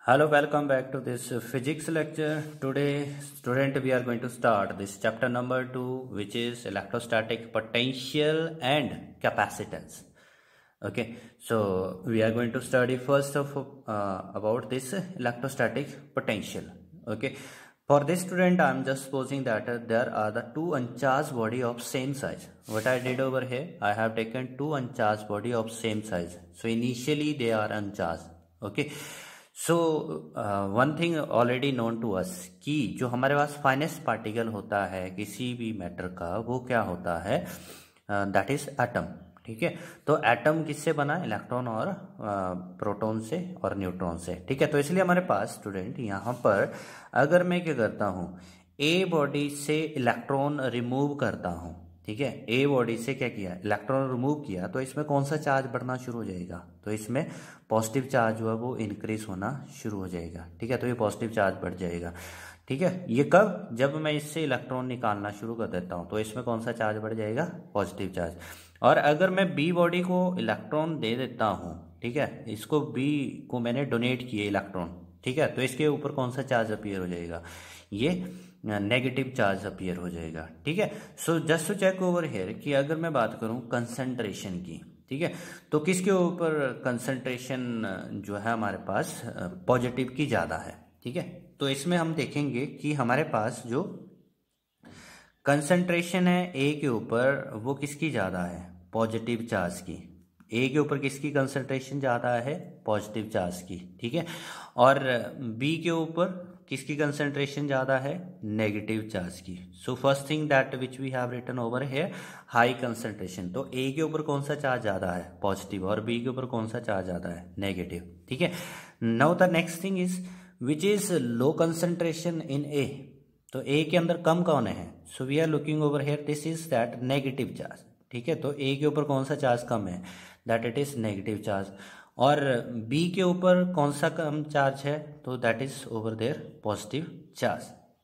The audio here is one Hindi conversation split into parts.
Hello, welcome back to this physics lecture. Today, student, we are going to start this chapter number 2, which is electrostatic potential and capacitance. Okay, so we are going to study first of about this electrostatic potential. Okay, for this student, I am just supposing that there are the two uncharged body of same size. What I did over here, I have taken two uncharged body of same size. So initially they are uncharged. Okay. So one thing already known to us कि जो हमारे पास फाइनेस्ट पार्टिकल होता है किसी भी मैटर का वो क्या होता है, दैट इज एटम. ठीक है, तो एटम किससे बना? इलेक्ट्रॉन और प्रोटॉन से और न्यूट्रॉन से. ठीक है, तो इसलिए हमारे पास स्टूडेंट यहाँ पर अगर मैं क्या करता हूँ, ए बॉडी से इलेक्ट्रॉन रिमूव करता हूँ. ठीक है, ए बॉडी से क्या किया, इलेक्ट्रॉन रिमूव किया, तो इसमें कौन सा चार्ज बढ़ना शुरू हो जाएगा? तो इसमें पॉजिटिव चार्ज जो है वो इंक्रीज होना शुरू हो जाएगा. ठीक है, तो ये पॉजिटिव चार्ज बढ़ जाएगा. ठीक है, ये कब? जब मैं इससे इलेक्ट्रॉन निकालना शुरू कर देता हूँ तो इसमें कौन सा चार्ज बढ़ जाएगा? Positive charge. और अगर मैं बी बॉडी को इलेक्ट्रॉन दे देता हूँ, ठीक है, इसको बी को मैंने डोनेट किए इलेक्ट्रॉन, ठीक है, तो इसके ऊपर कौन सा चार्ज अपीयर हो जाएगा? ये नेगेटिव चार्ज अपीयर हो जाएगा. ठीक है, so just to check over here कि अगर मैं बात करूं कंसंट्रेशन की, ठीक है, तो किसके ऊपर कंसंट्रेशन जो है हमारे पास पॉजिटिव की ज़्यादा है. ठीक है, तो इसमें हम देखेंगे कि हमारे पास जो कंसंट्रेशन है ए के ऊपर वो किसकी ज़्यादा है? पॉजिटिव चार्ज की. ए के ऊपर किसकी कंसंट्रेशन ज़्यादा है? पॉजिटिव चार्ज की. ठीक है, और बी के ऊपर किसकी कंसंट्रेशन ज़्यादा है? नेगेटिव चार्ज की. So first thing that which we have written over here, high concentration. तो ए के ऊपर कौन सा चार्ज ज़्यादा है? पॉजिटिव. और बी के ऊपर कौन सा चार्ज ज़्यादा है? नेगेटिव. ठीक है, now the next thing is which is low concentration in A. तो ए के अंदर कम कौन है? So we are looking over here, this is that negative charge. ठीक है, तो ए के ऊपर कौन सा चार्ज कम है? That it is negative charge. और बी के ऊपर कौन सा कम चार्ज है? तो that is over there positive charge.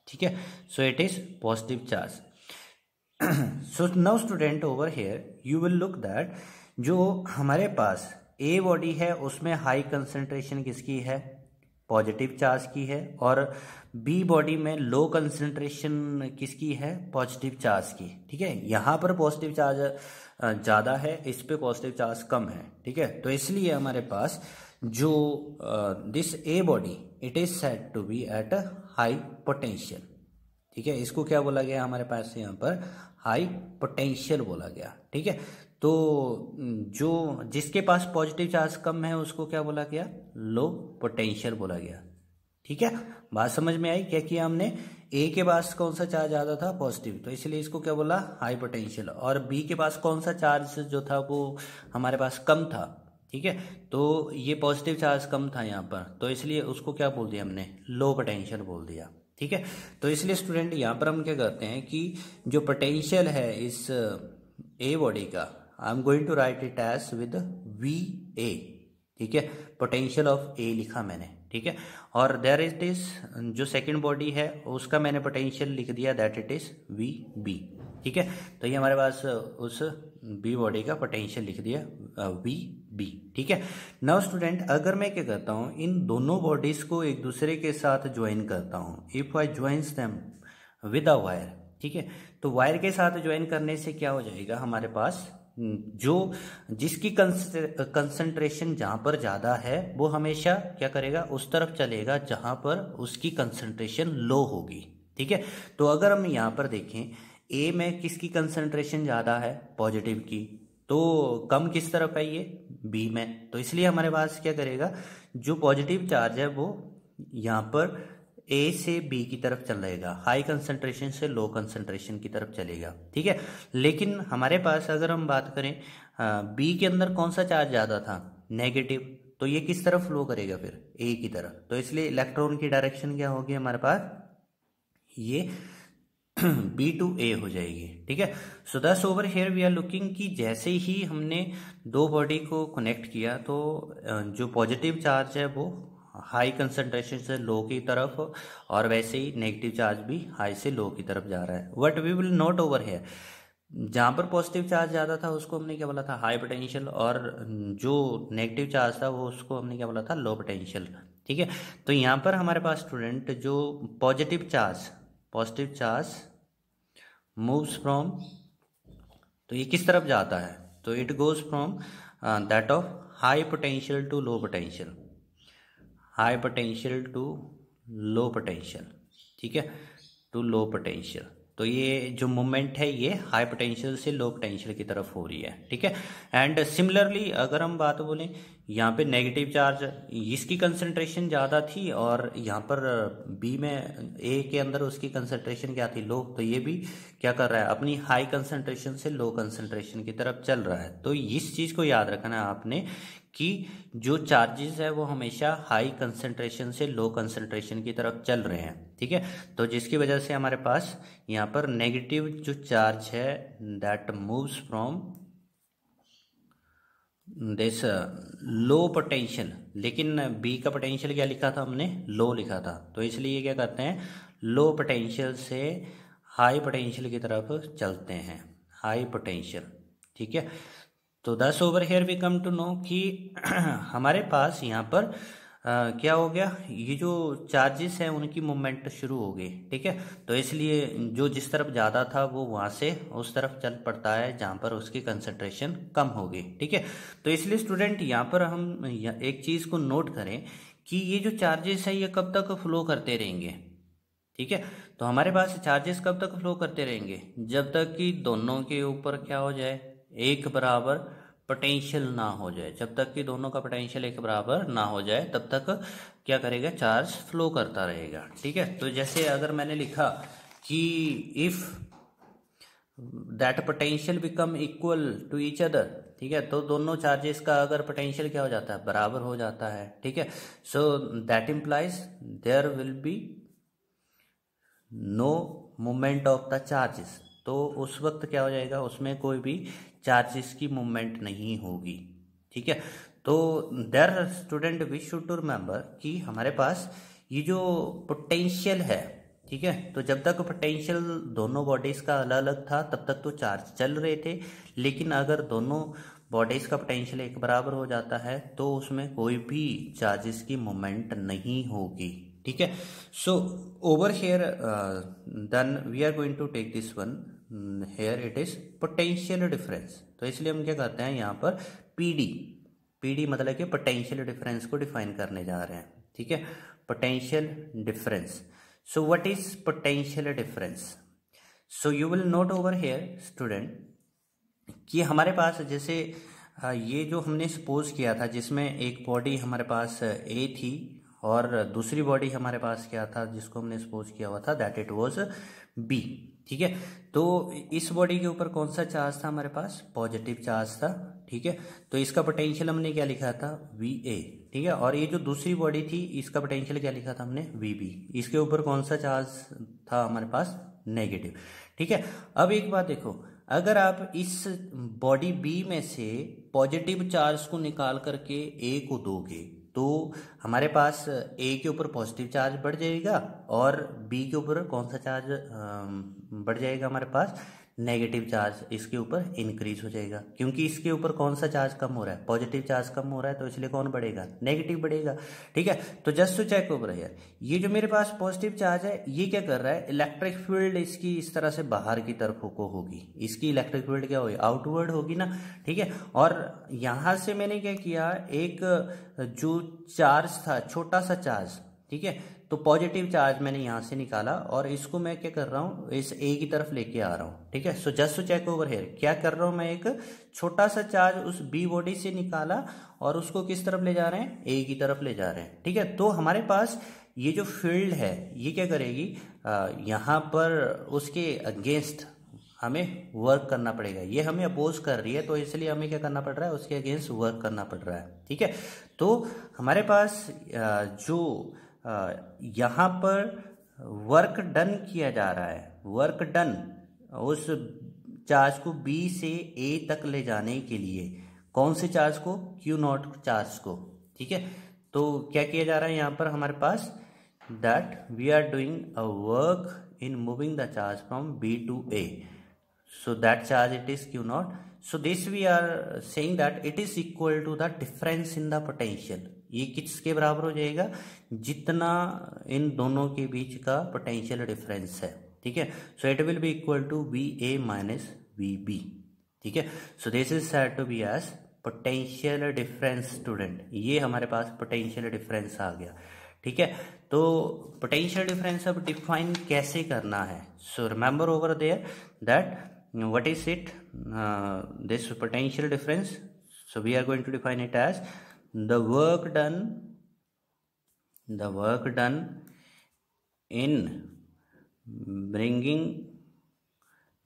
ठीक है, so it is positive charge. So now student over here you will look that जो हमारे पास ए बॉडी है उसमें हाई कंसंट्रेशन किसकी है? पॉजिटिव चार्ज की है. और बी बॉडी में लो कंसंट्रेशन किसकी है? पॉजिटिव चार्ज की. ठीक है, यहाँ पर पॉजिटिव चार्ज ज़्यादा है, इस पे पॉजिटिव चार्ज कम है. ठीक है, तो इसलिए हमारे पास जो this A body it is said to be at high potential. ठीक है, इसको क्या बोला गया हमारे पास यहाँ पर? हाई पोटेंशियल बोला गया. ठीक है, तो जो जिसके पास पॉजिटिव चार्ज कम है उसको क्या बोला गया? लो पोटेंशियल बोला गया. ठीक है, बात समझ में आई? क्या किया हमने? ए के पास कौन सा चार्ज ज्यादा था? पॉजिटिव, तो इसलिए इसको क्या बोला? High potential. और बी के पास कौन सा चार्ज जो था वो हमारे पास कम था. ठीक है, तो ये पॉजिटिव चार्ज कम था यहाँ पर, तो इसलिए उसको क्या बोल दिया हमने? लो पोटेंशियल बोल दिया. ठीक है, तो इसलिए स्टूडेंट यहाँ पर हम क्या करते हैं कि जो पोटेंशियल है इस ए बॉडी का, I am going to write it as with V A. ठीक है, पोटेंशियल ऑफ ए लिखा मैंने. ठीक है, और देयर इट इज जो सेकंड बॉडी है उसका मैंने पोटेंशियल लिख दिया, that it is V B. ठीक है, तो ये हमारे पास उस बी बॉडी का पोटेंशियल लिख दिया वी बी. ठीक है, नाउ स्टूडेंट अगर मैं क्या करता हूँ, इन दोनों बॉडीज को एक दूसरे के साथ ज्वाइन करता हूँ, if I joins them with a wire. ठीक है, तो वायर के साथ ज्वाइन करने से क्या हो जाएगा हमारे पास? जो जिसकी कंसंट्रेशन जहां पर ज्यादा है वो हमेशा क्या करेगा? उस तरफ चलेगा जहां पर उसकी कंसंट्रेशन लो होगी. ठीक है, तो अगर हम यहाँ पर देखें ए में किसकी कंसंट्रेशन ज्यादा है? पॉजिटिव की. तो कम किस तरफ है? ये बी में. तो इसलिए हमारे पास क्या करेगा? जो पॉजिटिव चार्ज है वो यहाँ पर ए से बी की तरफ चलेगा, हाई कंसंट्रेशन से लो कंसंट्रेशन की तरफ चलेगा. ठीक है, लेकिन हमारे पास अगर हम बात करें बी के अंदर कौन सा चार्ज ज़्यादा था? नेगेटिव. तो ये किस तरफ फ्लो करेगा फिर? ए की तरफ. तो इसलिए इलेक्ट्रॉन की डायरेक्शन क्या होगी हमारे पास? ये बी टू ए हो जाएगी. ठीक है, so thus over here we are looking कि जैसे ही हमने दो बॉडी को कनेक्ट किया तो जो पॉजिटिव चार्ज है वो हाई कंसंट्रेशन से लो की तरफ, और वैसे ही नेगेटिव चार्ज भी हाई से लो की तरफ जा रहा है. What we will note over here, जहां पर पॉजिटिव चार्ज ज्यादा था उसको हमने क्या बोला था? High potential. और जो नेगेटिव चार्ज था वो उसको हमने क्या बोला था? Low potential. ठीक है। तो यहाँ पर हमारे पास स्टूडेंट जो पॉजिटिव चार्ज मूव्स फ्रॉम, तो ये किस तरफ जाता है, तो it goes from that of high potential to low potential, high potential to low potential, ठीक है, टू लो पोटेंशियल। तो ये जो मूवमेंट है ये हाई पोटेंशियल से लो पोटेंशियल की तरफ हो रही है, ठीक है। एंड सिमिलरली अगर हम बात बोलें यहाँ पे नेगेटिव चार्ज, इसकी कंसंट्रेशन ज़्यादा थी और यहाँ पर बी में ए के अंदर उसकी कंसंट्रेशन क्या थी, लो, तो ये भी क्या कर रहा है, अपनी हाई कंसंट्रेशन से लो कंसंट्रेशन की तरफ चल रहा है। तो इस चीज़ को याद रखना है आपने कि जो चार्जेस है वो हमेशा हाई कंसंट्रेशन से लो कंसंट्रेशन की तरफ चल रहे हैं, ठीक है। तो जिसकी वजह से हमारे पास यहाँ पर नेगेटिव जो चार्ज है that moves from this low potential, लेकिन बी का पोटेंशियल क्या लिखा था हमने, लो लिखा था, तो इसलिए क्या करते हैं, लो पोटेंशियल से हाई पोटेंशियल की तरफ चलते हैं, हाई पोटेंशियल, ठीक है। तो thus over here we come to know कि हमारे पास यहाँ पर क्या हो गया, ये जो चार्जेस हैं उनकी मूवमेंट शुरू हो गई, ठीक है। तो इसलिए जो जिस तरफ ज़्यादा था वो वहाँ से उस तरफ चल पड़ता है जहाँ पर उसकी कंसंट्रेशन कम होगी, ठीक है। तो इसलिए स्टूडेंट यहाँ पर हम एक चीज़ को नोट करें कि ये जो चार्जेस है ये कब तक फ्लो करते रहेंगे, ठीक है। तो हमारे पास चार्जेस कब तक फ्लो करते रहेंगे, जब तक कि दोनों के ऊपर क्या हो जाए, एक बराबर पोटेंशियल ना हो जाए। जब तक कि दोनों का पोटेंशियल एक बराबर ना हो जाए तब तक क्या करेगा, चार्ज फ्लो करता रहेगा, ठीक है। तो जैसे अगर मैंने लिखा कि if that potential become equal to each other, ठीक है, तो दोनों चार्जेस का अगर पोटेंशियल क्या हो जाता है, बराबर हो जाता है, ठीक है। So that implies there will be no movement of the charges, तो उस वक्त क्या हो जाएगा, उसमें कोई भी चार्जेस की मूवमेंट नहीं होगी, ठीक है। तो there student we should to remember कि हमारे पास ये जो पोटेंशियल है, ठीक है, तो जब तक पोटेंशियल दोनों बॉडीज का अलग अलग था तब तक तो चार्ज चल रहे थे, लेकिन अगर दोनों बॉडीज का पोटेंशियल एक बराबर हो जाता है तो उसमें कोई भी चार्जेस की मूवमेंट नहीं होगी, ठीक है। So over here then we are going to take this one, here it is potential difference. तो इसलिए हम क्या करते हैं यहाँ पर पीडी मतलब कि पोटेंशियल डिफरेंस को डिफाइन करने जा रहे हैं, ठीक है, potential difference. So what is potential difference, so you will note over here student कि हमारे पास जैसे ये जो हमने सपोज किया था जिसमें एक बॉडी हमारे पास ए थी और दूसरी बॉडी हमारे पास क्या था जिसको हमने सपोज किया हुआ था दैट इट वाज बी, ठीक है। तो इस बॉडी के ऊपर कौन सा चार्ज था हमारे पास, पॉजिटिव चार्ज था, ठीक है। तो इसका पोटेंशियल हमने क्या लिखा था, वी ए, ठीक है। और ये जो दूसरी बॉडी थी इसका पोटेंशियल क्या लिखा था हमने, वी बी। इसके ऊपर कौन सा चार्ज था हमारे पास, नेगेटिव, ठीक है। अब एक बात देखो, अगर आप इस बॉडी बी में से पॉजिटिव चार्ज को निकाल करके ए को दोगे तो हमारे पास ए के ऊपर पॉजिटिव चार्ज बढ़ जाएगा और बी के ऊपर कौन सा चार्ज बढ़ जाएगा, हमारे पास नेगेटिव चार्ज इसके ऊपर इंक्रीज हो जाएगा, क्योंकि इसके ऊपर कौन सा चार्ज कम हो रहा है, पॉजिटिव चार्ज कम हो रहा है, तो इसलिए कौन बढ़ेगा, नेगेटिव बढ़ेगा, ठीक है। तो just to check over here, ये जो मेरे पास पॉजिटिव चार्ज है ये क्या कर रहा है, इलेक्ट्रिक फील्ड इसकी इस तरह से बाहर की तरफ को होगी, इसकी इलेक्ट्रिक फील्ड क्या होगी, आउटवर्ड होगी ना, ठीक है। और यहां से मैंने क्या किया, एक जो चार्ज था छोटा सा चार्ज, ठीक है, तो पॉजिटिव चार्ज मैंने यहां से निकाला और इसको मैं क्या कर रहा हूं, इस ए की तरफ लेके आ रहा हूं, ठीक है। So just to check over here, क्या कर रहा हूं मैं, एक छोटा सा चार्ज उस बी बॉडी से निकाला और उसको किस तरफ ले जा रहे हैं, ए की तरफ ले जा रहे हैं, ठीक है। तो हमारे पास ये जो फील्ड है ये क्या करेगी, यहां पर उसके अगेंस्ट हमें वर्क करना पड़ेगा, ये हमें अपोज कर रही है तो इसलिए हमें क्या करना पड़ रहा है, उसके अगेंस्ट वर्क करना पड़ रहा है, ठीक है। तो हमारे पास जो यहाँ पर वर्क डन किया जा रहा है, वर्क डन उस चार्ज को बी से ए तक ले जाने के लिए, कौन से चार्ज को, क्यू नॉट चार्ज को, ठीक है। तो क्या किया जा रहा है यहाँ पर हमारे पास, that we are doing a work in moving the charge from B to A, so that charge it is q naught, so this we are saying that it is equal to the difference in the potential, ये किसके बराबर हो जाएगा, जितना इन दोनों के बीच का पोटेंशियल डिफरेंस है, ठीक है। So it will be equal to VA minus VB, ठीक है। So this is said to be as potential difference student, ये हमारे पास पोटेंशियल डिफरेंस आ गया, ठीक है। तो पोटेंशियल डिफरेंस अब डिफाइन कैसे करना है, so remember over there that what is it, this potential difference, so we are going to define it as the work done in bringing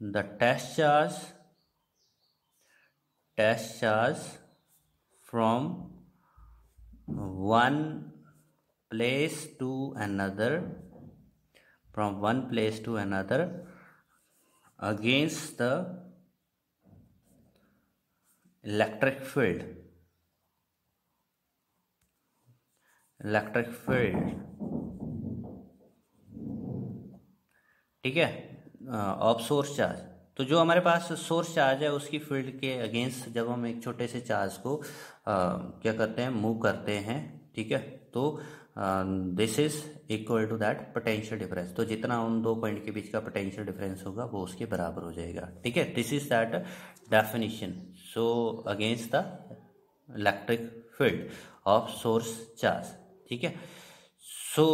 the test charge from one place to another against the electric field, ठीक है, ऑफ सोर्स चार्ज। तो जो हमारे पास सोर्स चार्ज है उसकी फील्ड के अगेंस्ट जब हम एक छोटे से चार्ज को क्या करते हैं, मूव करते हैं, ठीक है, तो this is equal to that potential difference. तो जितना उन दो पॉइंट के बीच का पोटेंशियल डिफरेंस होगा वो उसके बराबर हो जाएगा, ठीक है। This is that definition, so against the electric field of source charge, ठीक है। So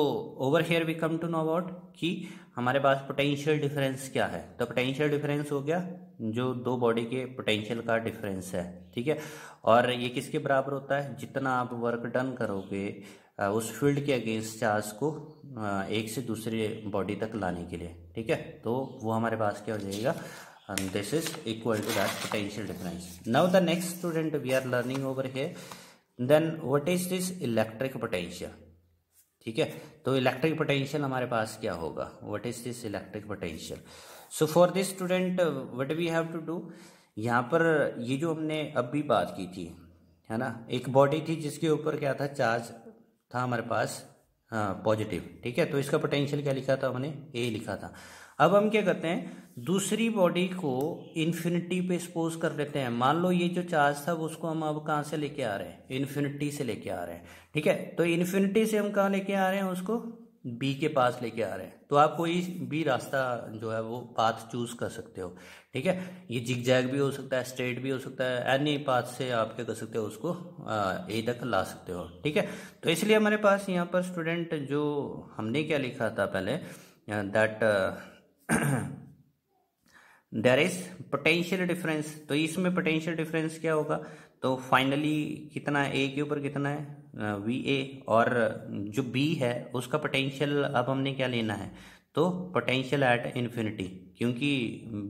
over here we come to know about कि हमारे पास पोटेंशियल डिफरेंस क्या है। तो पोटेंशियल डिफरेंस हो गया जो दो बॉडी के पोटेंशियल का डिफरेंस है, ठीक है। और ये किसके बराबर होता है, जितना आप वर्क डन करोगे उस फील्ड के अगेंस्ट चार्ज को एक से दूसरे बॉडी तक लाने के लिए, ठीक है। तो वो हमारे पास क्या हो जाएगा, this is equal to that potential difference. Now the next student we are learning over here, then what is this electric potential, ठीक है। तो इलेक्ट्रिक पोटेंशियल हमारे पास क्या होगा, what is this electric potential. So for this student what we have to do, यहाँ पर ये जो हमने अभी बात की थी, है ना, एक बॉडी थी जिसके ऊपर क्या था, चार्ज था हमारे पास पॉजिटिव, ठीक है। तो इसका पोटेंशियल क्या लिखा था हमने, A लिखा था। अब हम क्या करते हैं, दूसरी बॉडी को इन्फिनिटी पे सपोज कर लेते हैं। मान लो ये जो चार्ज था उसको हम अब कहाँ से लेके आ रहे हैं, इन्फिनिटी से लेके आ रहे हैं, ठीक है। तो इन्फिनिटी से हम कहाँ लेके आ रहे हैं, उसको B के पास लेके आ रहे हैं। तो आप कोई भी रास्ता जो है वो पाथ चूज कर सकते हो, ठीक है। ये जिगजैग भी हो सकता है, स्ट्रेट भी हो सकता है, एनी पाथ से आप क्या कर सकते हो, उसको A तक ला सकते हो, ठीक है। तो इसलिए हमारे पास यहाँ पर स्टूडेंट जो हमने क्या लिखा था पहले, that there is potential difference. तो इसमें पोटेंशियल डिफरेंस क्या होगा, तो फाइनली कितना है, A के ऊपर कितना है VA, और जो B है उसका पोटेंशियल अब हमने क्या लेना है, तो पोटेंशियल एट इन्फिनिटी, क्योंकि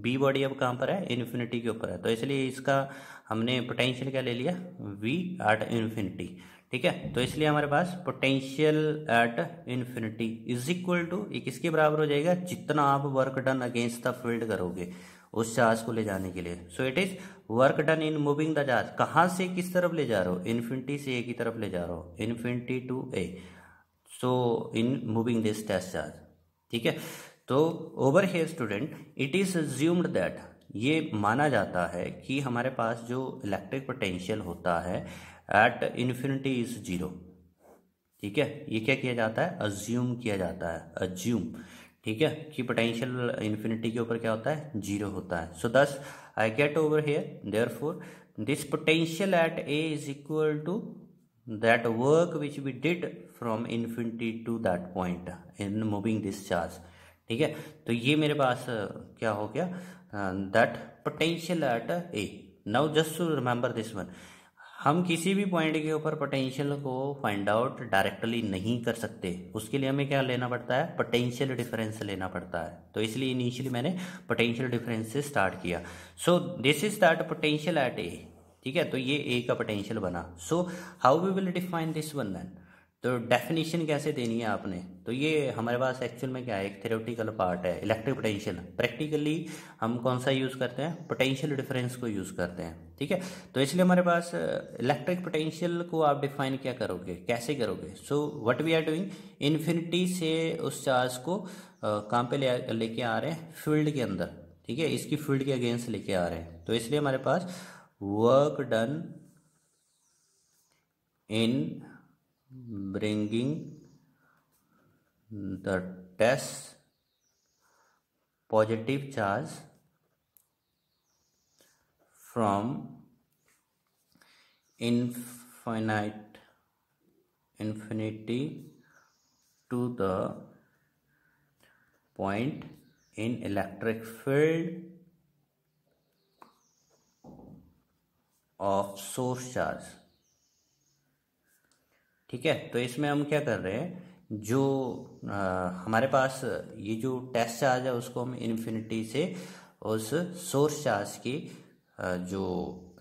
B बॉडी अब कहाँ पर है, इन्फिनिटी के ऊपर है। तो इसलिए इसका हमने पोटेंशियल क्या ले लिया, V एट इन्फिनिटी, ठीक है। तो इसलिए हमारे पास potential at infinity is equal to, ये किसके बराबर हो जाएगा, जितना आप work done against the field करोगे उस चार्ज को ले जाने के लिए। So it is work done in moving the charge, कहाँ से किस तरफ ले जा रहे हो, इन्फिनिटी से A की तरफ ले जा रहे हो, infinity to A, so in moving this test charge, ठीक है। तो over here student it is assumed that, ये माना जाता है कि हमारे पास जो इलेक्ट्रिक पोटेंशियल होता है एट इन्फिनिटी इज जीरो, ठीक है। ये क्या किया जाता है, अज्यूम किया जाता है, अज्यूम, ठीक है, कि पोटेंशियल इन्फिनिटी के ऊपर क्या होता है, जीरो होता है। So thus I get over here therefore this potential at A is equal to that work which we did from infinity to that point in moving this charge, ठीक है। तो ये मेरे पास क्या हो गया, that potential at A। Now just to remember this one, हम किसी भी पॉइंट के ऊपर पोटेंशियल को फाइंड आउट डायरेक्टली नहीं कर सकते, उसके लिए हमें क्या लेना पड़ता है, पोटेंशियल डिफरेंस लेना पड़ता है। तो इसलिए इनिशियली मैंने पोटेंशियल डिफरेंस से स्टार्ट किया। So this is that potential at A, ठीक है। तो ये A का पोटेंशियल बना। So how we will define this one then, तो डेफिनेशन कैसे देनी है आपने, तो ये हमारे पास एक्चुअल में क्या है, एक थ्योरेटिकल पार्ट है इलेक्ट्रिक पोटेंशियल। प्रैक्टिकली हम कौन सा यूज करते हैं, पोटेंशियल डिफरेंस को यूज करते हैं, ठीक है। तो इसलिए हमारे पास इलेक्ट्रिक पोटेंशियल को आप डिफाइन क्या करोगे, कैसे करोगे। So what we are doing, infinity से उस चार्ज को कहाँ पे लेके आ रहे हैं, फील्ड के अंदर, ठीक है, इसकी फील्ड के अगेंस्ट लेके आ रहे हैं। तो इसलिए हमारे पास work done in bringing the test positive charge from infinity to the point in electric field of source charge। ठीक है, तो इसमें हम क्या कर रहे हैं, जो हमारे पास ये जो टेस्ट चार्ज है उसको हम इन्फिनिटी से उस सोर्स चार्ज की जो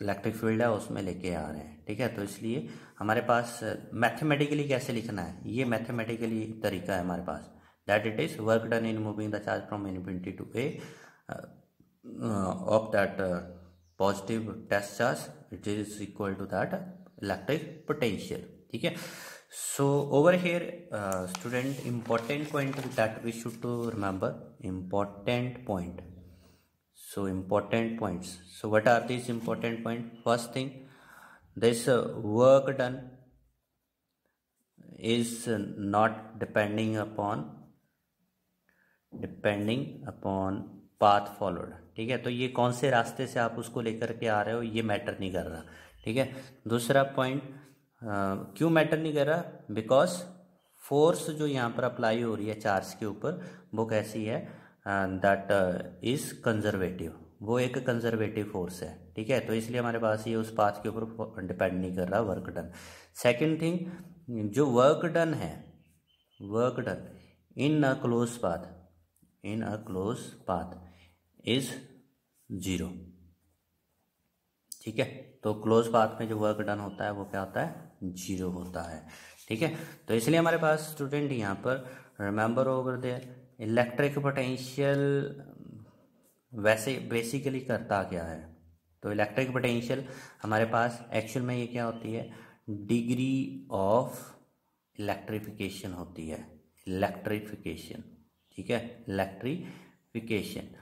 इलेक्ट्रिक फील्ड है उसमें लेके आ रहे हैं। ठीक है, तो इसलिए हमारे पास मैथमेटिकली कैसे लिखना है, ये मैथमेटिकली तरीका है हमारे पास, that it is work done in moving the charge from infinity to A of that positive test charge, it is equal to that electric potential. ठीक है, so over here student, important point that we should to remember, important point, so important points, so what are these important points? First thing, this work done is not depending upon path followed। ठीक है, तो ये कौन से रास्ते से आप उसको लेकर के आ रहे हो ये मैटर नहीं कर रहा। ठीक है, दूसरा पॉइंट क्यों मैटर नहीं कर रहा, बिकॉज फोर्स जो यहाँ पर अप्लाई हो रही है चार्ज के ऊपर वो कैसी है, दैट इज कंजर्वेटिव, वो एक कंजर्वेटिव फोर्स है। ठीक है, तो इसलिए हमारे पास ये उस पाथ के ऊपर डिपेंड नहीं कर रहा वर्क डन। सेकंड थिंग, जो वर्क डन है, work done in a close path is zero. ठीक है, तो क्लोज पाथ में जो वर्क डन होता है वो क्या होता है, जीरो होता है। ठीक है, तो इसलिए हमारे पास स्टूडेंट यहाँ पर remember over there electric potential वैसे बेसिकली करता क्या है, तो इलेक्ट्रिक पोटेंशियल हमारे पास एक्चुअल में ये क्या होती है, डिग्री ऑफ इलेक्ट्रिफिकेशन होती है, इलेक्ट्रिफिकेशन। ठीक है, इलेक्ट्रिफिकेशन,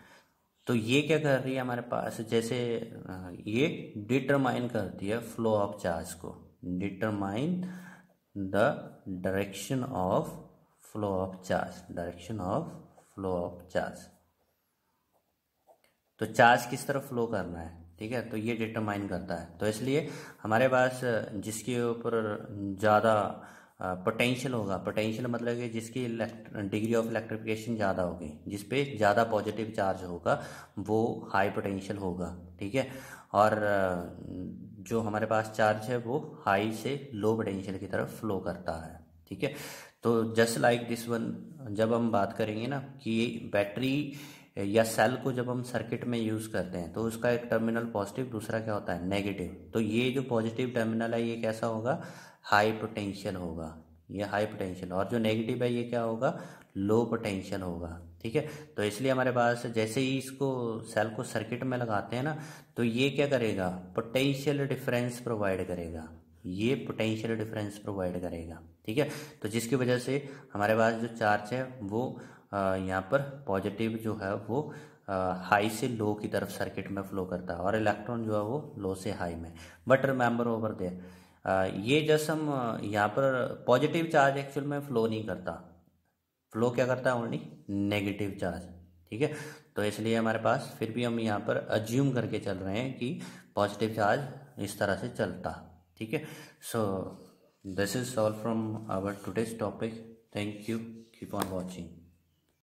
तो ये क्या कर रही है हमारे पास, जैसे ये डिटरमाइन करती है फ्लो ऑफ चार्ज को, determine the direction of flow of charge, direction of flow of charge, तो चार्ज किस तरफ फ्लो करना है। ठीक है, तो ये डिटरमाइन करता है, तो इसलिए हमारे पास जिसके ऊपर ज़्यादा पोटेंशियल होगा, पोटेंशियल मतलब कि जिसकी डिग्री ऑफ इलेक्ट्रिफिकेशन ज़्यादा होगी, जिस पे ज़्यादा पॉजिटिव चार्ज होगा वो हाई पोटेंशियल होगा। ठीक है, और जो हमारे पास चार्ज है वो हाई से लो पोटेंशियल की तरफ फ्लो करता है। ठीक है, तो जस्ट लाइक दिस वन, जब हम बात करेंगे ना कि बैटरी या सेल को जब हम सर्किट में यूज़ करते हैं तो उसका एक टर्मिनल पॉजिटिव, दूसरा क्या होता है नेगेटिव, तो ये जो पॉजिटिव टर्मिनल है ये कैसा होगा, हाई पोटेंशियल होगा, ये हाई पोटेंशियल, और जो नेगेटिव है ये क्या होगा, लो पोटेंशियल होगा। ठीक है, तो इसलिए हमारे पास जैसे ही इसको सेल को सर्किट में लगाते हैं ना तो ये क्या करेगा, पोटेंशियल डिफरेंस प्रोवाइड करेगा, ये पोटेंशियल डिफरेंस प्रोवाइड करेगा। ठीक है, तो जिसकी वजह से हमारे पास जो चार्ज है वो यहाँ पर पॉजिटिव जो है वो हाई से लो की तरफ सर्किट में फ्लो करता है, और इलेक्ट्रॉन जो है वो लो से हाई में। बट रिमेंबर ओवर देयर ये जस्ट हम यहाँ पर पॉजिटिव चार्ज एक्चुअल में फ्लो नहीं करता, फ्लो क्या करता है, ओनली नेगेटिव चार्ज। ठीक है, तो इसलिए हमारे पास फिर भी हम यहाँ पर अज्यूम करके चल रहे हैं कि पॉजिटिव चार्ज इस तरह से चलता। ठीक है, so this is all from our today's topic, thank you, keep on watching.